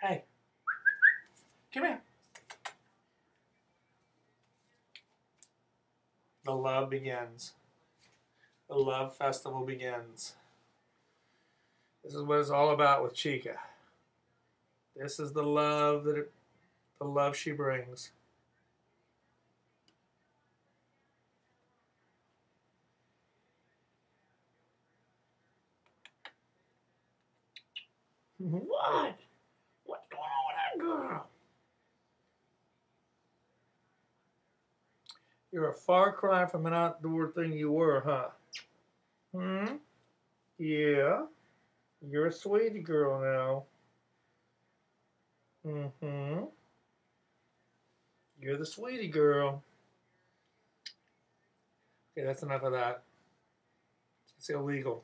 Hey, come here. The love begins. The love festival begins. This is what it's all about with Chica. This is the love the love she brings. What? What's going on with that girl? You're a far cry from an outdoor thing you were, huh? Hmm? Yeah. You're a sweetie girl now. Mm-hmm. You're the sweetie girl. Okay, that's enough of that. It's illegal.